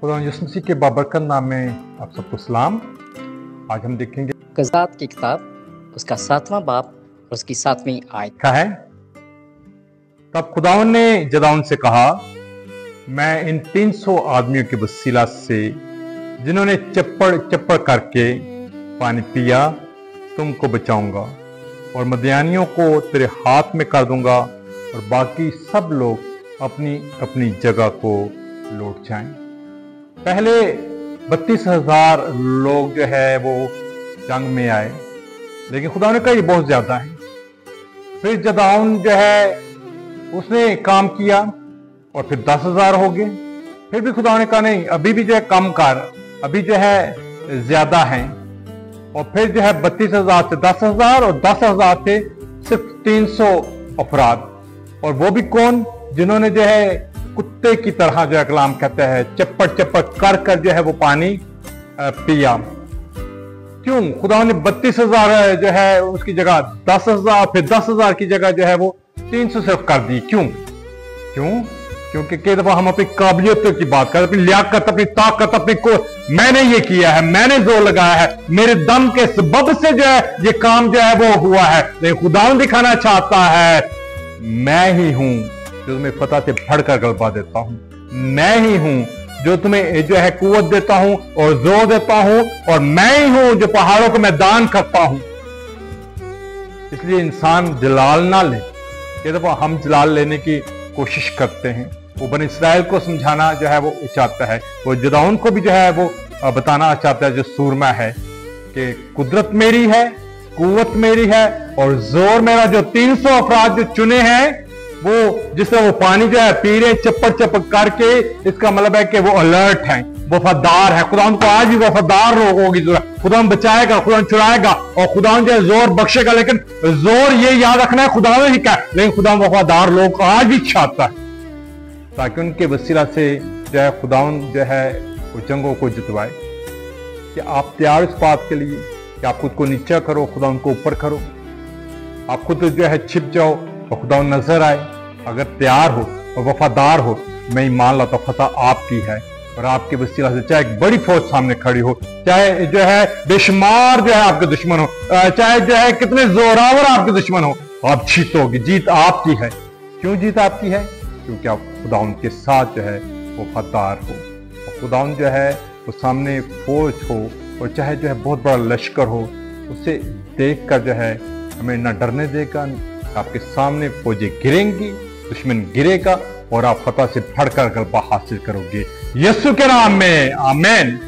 खुदा यीशु मसीह के बाबरकत नाम में आप सबको सलाम। आज हम देखेंगे गज़ात की किताब उसका 7वां बाब और उसकी 7वीं आयत क्या है। तब खुदावन ने जदाउन से कहा, मैं इन 300 आदमियों के वसीला से जिन्होंने चप्पड़ चप्पड़ करके पानी पिया तुमको बचाऊंगा और मदियानियों को तेरे हाथ में कर दूंगा और बाकी सब लोग अपनी अपनी जगह को लौट जाएं। पहले 32,000 लोग जो है वो जंग में आए, लेकिन खुदा ने कहा ये बहुत ज्यादा है। फिर जदाउन जो है उसने काम किया और फिर 10,000 हो गए। फिर भी खुदा ने कहा नहीं, अभी भी जो है कम कर, अभी जो है ज्यादा है। और फिर जो है 32,000 से 10,000 और 10,000 से सिर्फ 300 अफराद, और वो भी कौन, जिन्होंने जो है कुत्ते की तरह जो है कलाम कहते हैं चप्पड़ चप्पड़ कर कर जो है वो पानी पिया। क्यों? खुदा ने 32,000 जो है उसकी जगह 10,000, फिर 10,000 की जगह जो है वो 300 सिर्फ कर दी। क्यों? क्योंकि कई दफा हम अपनी काबिलियतों की बात करते, अपनी लियाकत, अपनी ताकत, अपनी को मैंने ये किया है, मैंने जोर लगाया है, मेरे दम के सबब से जो है ये काम जो है वो हुआ है। लेकिन खुदा दिखाना चाहता है, मैं ही हूं जो तुम्हें फतह से बढ़कर गलबा देता हूं, मैं ही हूं जो तुम्हें जो है कुव्वत देता हूं और जोर देता हूं, और मैं ही हूं जो पहाड़ों को मैं दान करता हूं। इसलिए इंसान जलाल ना ले। कई दफा हम जलाल लेने की कोशिश करते हैं। वो बनी इस्राएल को समझाना जो है वो चाहता है, वो जदाउन को भी जो है वो बताना चाहता है जो सूरमा है कि कुदरत मेरी है, कुव्वत मेरी है और जोर मेरा। जो 300 अफराद जो चुने हैं वो जिससे वो पानी जो है पी रहे चप्पड़ चप्पड़ करके, इसका मतलब है कि वो अलर्ट हैं, वफादार है। खुदा को आज भी वफादार लोगों की जरूरत। खुदा बचाएगा, खुदा चुराएगा और खुदा जो है जोर बख्शेगा। लेकिन जोर ये याद रखना है खुदा ने ही कहा, लेकिन खुदा वफादार लोग को आज भी चाहता है ताकि उनके वसीला से जो है खुदा जो है वो जंगों को जितवाए। कि आप तैयार इस बात के लिए कि आप खुद को नीचा करो, खुदा उनको ऊपर करो, आप खुद जो है छिप जाओ और खुदा नजर आए। अगर तैयार हो और वफादार हो, मैं मान लाता हूं फतह आपकी है और आपके वसीला से चाहे एक बड़ी फौज सामने खड़ी हो, चाहे जो है बेशुमार जो है आपके दुश्मन हो, चाहे जो है कितने जोरावर आपके दुश्मन हो, आप जीतोगे। जीत आपकी है। क्यों जीत आपकी है? क्योंकि आप खुदा उनके साथ जो है वफादार हो। और खुदा जो है वो सामने फौज हो और चाहे जो है बहुत बड़ा लश्कर हो, उसे देख कर जो है हमें न डरने देगा। आपके सामने फौजें गिरेंगी, दुश्मन गिरेगा और आप फतह से बढ़कर गलबा हासिल करोगे। यीशु के नाम में आमीन।